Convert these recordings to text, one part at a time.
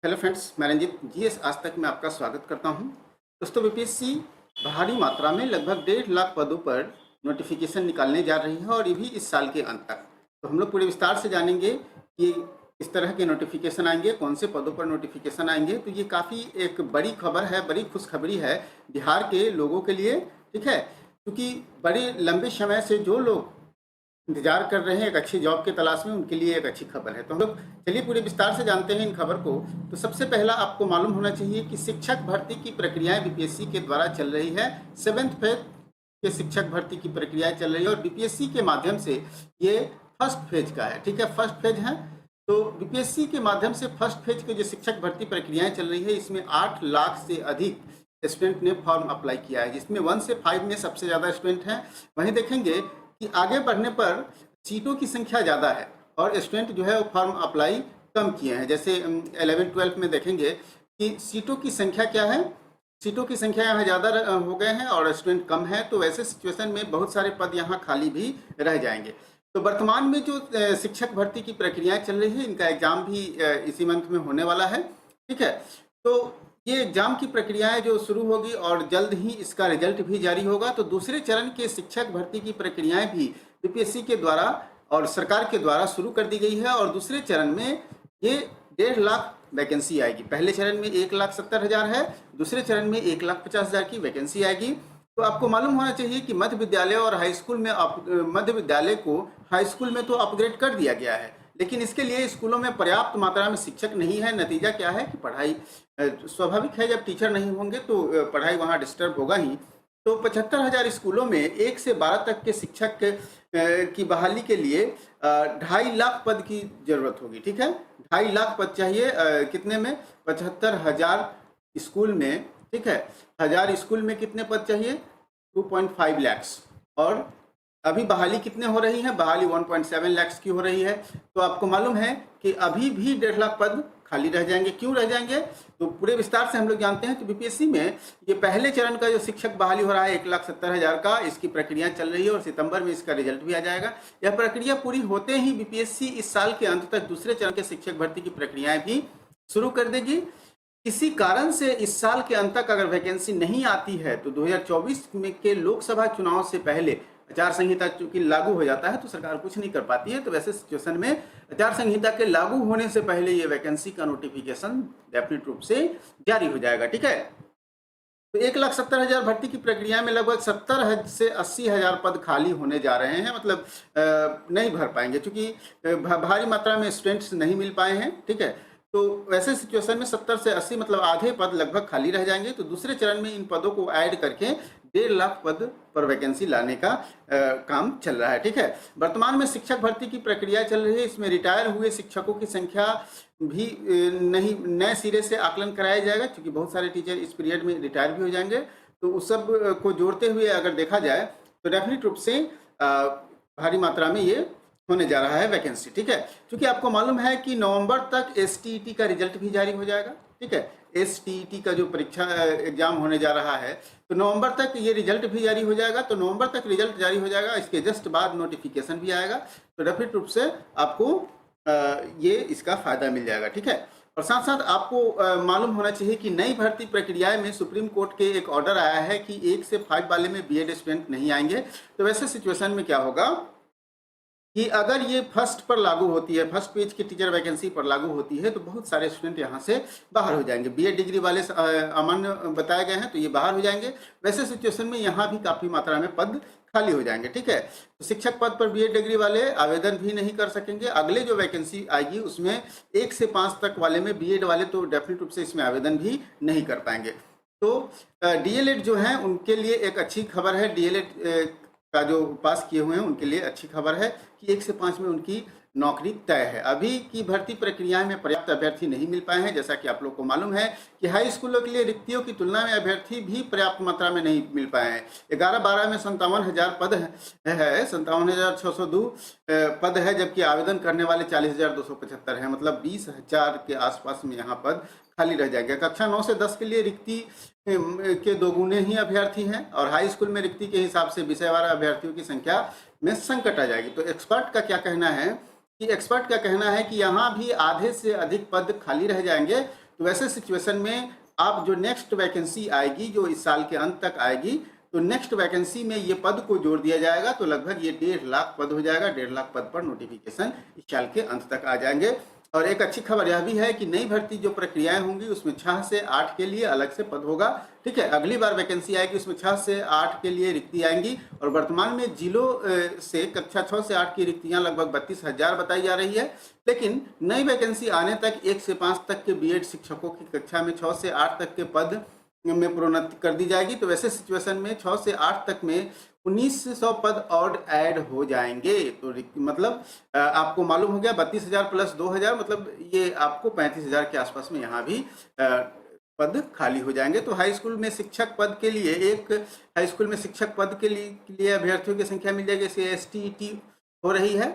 Hello friends, मैं Ranjit GS आज तक में आपका स्वागत करता हूं। दोस्तों, बीपीएससी भारी मात्रा में लगभग 1.5 लाख पदों पर नोटिफिकेशन निकालने जा रही है और ये भी इस साल के अंत तक। तो हम लोग पूरे विस्तार से जानेंगे कि इस तरह के नोटिफिकेशन आएंगे, कौन से पदों पर नोटिफिकेशन आएंगे। तो ये काफ़ी एक बड़ी खबर है, बड़ी खुशखबरी है बिहार के लोगों के लिए। ठीक है, क्योंकि बड़े लंबे समय से जो लोग इंतजार कर रहे हैं एक अच्छी जॉब के तलाश में, उनके लिए एक अच्छी खबर है। तो हम लोग चलिए पूरे विस्तार से जानते हैं इन खबर को। तो सबसे पहला आपको मालूम होना चाहिए कि शिक्षक भर्ती की प्रक्रियाएं बीपीएससी के द्वारा चल रही है। 7th फेज के शिक्षक भर्ती की प्रक्रियाएं चल रही है और बीपीएससी के माध्यम से ये फर्स्ट फेज का है। ठीक है, फर्स्ट फेज है। तो बीपीएससी के माध्यम से फर्स्ट फेज के जो शिक्षक भर्ती प्रक्रियाएं चल रही है, इसमें 8 लाख से अधिक स्टूडेंट ने फॉर्म अप्लाई किया है, जिसमें 1 से 5 में सबसे ज़्यादा स्टूडेंट हैं। वहीं देखेंगे कि आगे बढ़ने पर सीटों की संख्या ज़्यादा है और स्टूडेंट जो है वो फॉर्म अप्लाई कम किए हैं। जैसे 11-12 में देखेंगे कि सीटों की संख्या क्या है, सीटों की संख्या यहाँ ज़्यादा हो गए हैं और स्टूडेंट कम है। तो वैसे सिचुएशन में बहुत सारे पद यहाँ खाली भी रह जाएंगे। तो वर्तमान में जो शिक्षक भर्ती की प्रक्रियाएं चल रही है, इनका एग्जाम भी इसी मंथ में होने वाला है। ठीक है, तो ये एग्जाम की प्रक्रियाएं जो शुरू होगी और जल्द ही इसका रिजल्ट भी जारी होगा। तो दूसरे चरण के शिक्षक भर्ती की प्रक्रियाएं भी बीपीएससी के द्वारा और सरकार के द्वारा शुरू कर दी गई है और दूसरे चरण में ये 1.5 लाख वैकेंसी आएगी। पहले चरण में 1,70,000 है, दूसरे चरण में 1,50,000 की वैकेंसी आएगी। तो आपको मालूम होना चाहिए कि मध्य विद्यालय और हाई स्कूल में मध्य विद्यालय को हाई स्कूल में तो अपग्रेड कर दिया गया है, लेकिन इसके लिए स्कूलों में पर्याप्त मात्रा में शिक्षक नहीं है। नतीजा क्या है कि पढ़ाई स्वाभाविक है, जब टीचर नहीं होंगे तो पढ़ाई वहाँ डिस्टर्ब होगा ही। तो 75,000 स्कूलों में 1 से 12 तक के शिक्षक की बहाली के लिए 2.5 लाख पद की जरूरत होगी। ठीक है, 2.5 लाख पद चाहिए। कितने में? 75,000 स्कूल में। ठीक है, 1000 स्कूल में कितने पद चाहिए? 2.5 लाख। और अभी बहाली कितने हो रही है? बहाली 1.7 लाख की हो रही है। तो आपको मालूम है कि अभी भी 1.5 लाख पद खाली रह जाएंगे। क्यों रह जाएंगे? तो पूरे विस्तार से हम लोग जानते हैं। तो बीपीएससी में ये पहले चरण का जो शिक्षक बहाली हो रहा है 1,70,000 का, इसकी प्रक्रिया चल रही है और सितंबर में इसका रिजल्ट भी आ जाएगा। यह प्रक्रिया पूरी होते ही बीपीएससी इस साल के अंत तक दूसरे चरण के शिक्षक भर्ती की प्रक्रियाएं भी शुरू कर देगी। किसी कारण से इस साल के अंत तक अगर वैकेंसी नहीं आती है तो 2024 में के लोकसभा चुनाव से पहले आचार संहिता चूंकि लागू हो जाता है तो सरकार कुछ नहीं कर पाती है। तो वैसे सिचुएशन में आचार संहिता के लागू होने से पहले ये वैकेंसी का नोटिफिकेशन डेफिनेट रूप से जारी हो जाएगा। ठीक है, तो 1,70,000 भर्ती की प्रक्रिया में लगभग 70 से 80,000 पद खाली होने जा रहे हैं। मतलब नहीं भर पाएंगे क्योंकि भारी मात्रा में स्टूडेंट्स नहीं मिल पाए हैं। ठीक है, तो वैसे सिचुएशन में 70 से 80 मतलब आधे पद लगभग खाली रह जाएंगे। तो दूसरे चरण में इन पदों को ऐड करके 1.5 लाख पद पर वैकेंसी लाने का काम चल रहा है। ठीक है, वर्तमान में शिक्षक भर्ती की प्रक्रिया चल रही है। इसमें रिटायर हुए शिक्षकों की संख्या भी नहीं नए सिरे से आकलन कराया जाएगा, क्योंकि बहुत सारे टीचर इस पीरियड में रिटायर भी हो जाएंगे। तो उस सब को जोड़ते हुए अगर देखा जाए तो डेफिनेट रूप से भारी मात्रा में ये होने जा रहा है वैकेंसी। ठीक है, क्योंकि आपको मालूम है कि नवंबर तक एसटीईटी का रिजल्ट भी जारी हो जाएगा। ठीक है, एसटीईटी का जो परीक्षा एग्जाम होने जा रहा है तो नवंबर तक ये रिजल्ट भी जारी हो जाएगा। तो नवंबर तक रिजल्ट जारी हो जाएगा, इसके जस्ट बाद नोटिफिकेशन भी आएगा। तो डेफिनेट रूप से आपको ये इसका फायदा मिल जाएगा। ठीक है, और साथ साथ आपको मालूम होना चाहिए कि नई भर्ती प्रक्रिया में सुप्रीम कोर्ट के एक ऑर्डर आया है कि 1 से 5 वाले में बीएड स्टूडेंट नहीं आएंगे। तो वैसे सिचुएशन में क्या होगा कि अगर ये फर्स्ट पर लागू होती है, फर्स्ट पेज की टीचर वैकेंसी पर लागू होती है, तो बहुत सारे स्टूडेंट यहाँ से बाहर हो जाएंगे। बीएड डिग्री वाले अमान्य बताए गए हैं तो ये बाहर हो जाएंगे। वैसे सिचुएशन में यहाँ भी काफ़ी मात्रा में पद खाली हो जाएंगे। ठीक है, तो शिक्षक पद पर बीएड डिग्री वाले आवेदन भी नहीं कर सकेंगे। अगले जो वैकेंसी आएगी उसमें 1 से 5 तक वाले में बीएड वाले तो डेफिनेट रूप से इसमें आवेदन भी नहीं कर पाएंगे। तो डीएलएड जो है उनके लिए एक अच्छी खबर है। डीएलएड का जो पास किए हुए हैं उनके लिए अच्छी खबर है कि 1 से 5 में उनकी नौकरी तय है। अभी की भर्ती प्रक्रिया में पर्याप्त अभ्यर्थी नहीं मिल पाए हैं। जैसा कि आप लोग को मालूम है कि हाई स्कूलों के लिए रिक्तियों की तुलना में अभ्यर्थी भी पर्याप्त मात्रा में नहीं मिल पाए हैं। 11-12 में 57,000 पद है, 57,602 पद है, जबकि आवेदन करने वाले 40,275 हैं। मतलब 20,000 के आसपास में यहाँ पद खाली रह जाएगा। कक्षा 9 से 10 के लिए रिक्ति के 2 गुने ही अभ्यर्थी हैं और हाई स्कूल में रिक्ति के हिसाब से विषयवार अभ्यर्थियों की संख्या में संकट आ जाएगी। तो एक्सपर्ट का क्या कहना है कि एक्सपर्ट का कहना है कि यहाँ भी आधे से अधिक पद खाली रह जाएंगे। तो वैसे सिचुएशन में आप जो नेक्स्ट वैकेंसी आएगी, जो इस साल के अंत तक आएगी, तो नेक्स्ट वैकेंसी में ये पद को जोड़ दिया जाएगा, तो लगभग ये 1.5 लाख पद हो जाएगा। 1.5 लाख पद पर नोटिफिकेशन इस साल के अंत तक आ जाएंगे। और एक अच्छी खबर यह भी है कि नई भर्ती जो प्रक्रियाएं होंगी उसमें 6 से 8 के लिए अलग से पद होगा। ठीक है, अगली बार वैकेंसी आएगी उसमें 6 से 8 के लिए रिक्ति आएंगी। और वर्तमान में जिलों से कक्षा 6 से 8 की रिक्तियां लगभग 32,000 बताई जा रही है। लेकिन नई वैकेंसी आने तक 1 से 5 तक के बीएड शिक्षकों की कक्षा में 6 से 8 तक के पद में प्रोन्नति कर दी जाएगी। तो वैसे सिचुएशन में 6 से 8 तक में 1900 पद और ऐड हो जाएंगे। तो मतलब आपको मालूम हो गया 32,000 प्लस 2,000, मतलब ये आपको 35,000 के आसपास में यहाँ भी पद खाली हो जाएंगे। तो हाई स्कूल में शिक्षक पद के लिए हाई स्कूल में शिक्षक पद के लिए अभ्यर्थियों की संख्या मिल जाएगी। जैसे STET हो रही है,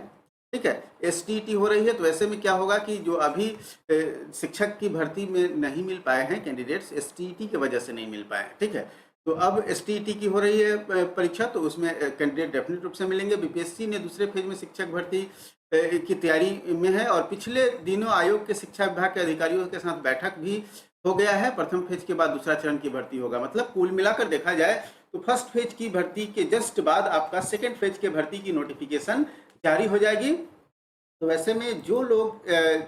ठीक है, STET हो रही है। तो ऐसे में क्या होगा कि जो अभी शिक्षक की भर्ती में नहीं मिल पाए हैं कैंडिडेट्स, STET की वजह से नहीं मिल पाए हैं, ठीक है, तो अब STET की हो रही है परीक्षा, तो उसमें कैंडिडेट डेफिनेट रूप से मिलेंगे। BPSC ने दूसरे फेज में शिक्षक भर्ती की तैयारी में है और पिछले दिनों आयोग के शिक्षा विभाग के अधिकारियों के साथ बैठक भी हो गया है। प्रथम फेज के बाद दूसरा चरण की भर्ती होगा। मतलब कुल मिलाकर देखा जाए तो फर्स्ट फेज की भर्ती के जस्ट बाद आपका सेकेंड फेज के भर्ती की नोटिफिकेशन जारी हो जाएगी। तो वैसे में जो लोग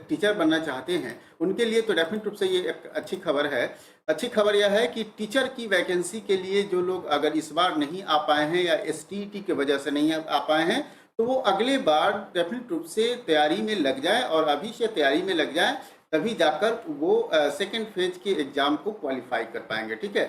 टीचर बनना चाहते हैं उनके लिए तो डेफिनेट रूप से ये एक अच्छी खबर है। अच्छी खबर यह है कि टीचर की वैकेंसी के लिए जो लोग अगर इस बार नहीं आ पाए हैं या STET की वजह से नहीं आ पाए हैं, तो वो अगले बार डेफिनेट रूप से तैयारी में लग जाए और अभी से तैयारी में लग जाए, तभी जाकर वो सेकेंड फेज के एग्जाम को क्वालिफाई कर पाएंगे। ठीक है,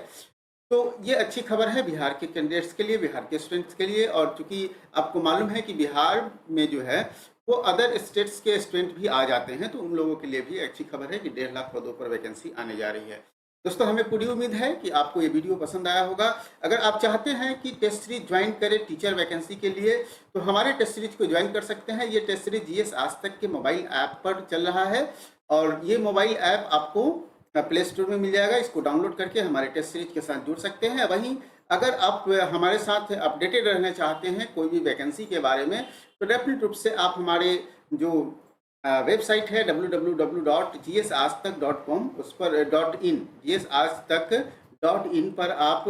तो ये अच्छी खबर है बिहार के कैंडिडेट्स के लिए, बिहार के स्टूडेंट्स के लिए। और चूंकि आपको मालूम है कि बिहार में जो है वो अदर स्टेट्स के स्टूडेंट भी आ जाते हैं, तो उन लोगों के लिए भी अच्छी खबर है कि 1.5 लाख पदों पर वैकेंसी आने जा रही है। दोस्तों, हमें पूरी उम्मीद है कि आपको ये वीडियो पसंद आया होगा। अगर आप चाहते हैं कि टेस्ट सीरीज ज्वाइन करें टीचर वैकेंसी के लिए, तो हमारे टेस्ट सीरीज को ज्वाइन कर सकते हैं। ये टेस्ट सीरीज GS आज तक के मोबाइल ऐप पर चल रहा है और ये मोबाइल ऐप आपको प्ले स्टोर में मिल जाएगा। इसको डाउनलोड करके हमारे टेस्ट सीरीज के साथ जुड़ सकते हैं। वहीं अगर आप हमारे साथ अपडेटेड रहना चाहते हैं कोई भी वैकेंसी के बारे में, तो डेफिनेट रूप से आप हमारे जो वेबसाइट है www.gsajtak.com उस पर .in gsajtak.in पर आप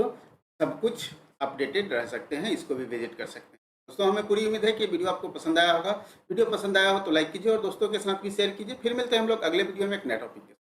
सब कुछ अपडेटेड रह सकते हैं, इसको भी विजिट कर सकते हैं। दोस्तों, हमें पूरी उम्मीद है कि वीडियो आपको पसंद आया होगा। वीडियो पसंद आया हो तो लाइक कीजिए और दोस्तों के साथ भी शेयर कीजिए। फिर मिलते हैं हम लोग अगले वीडियो में एक नए टॉपिक के साथ।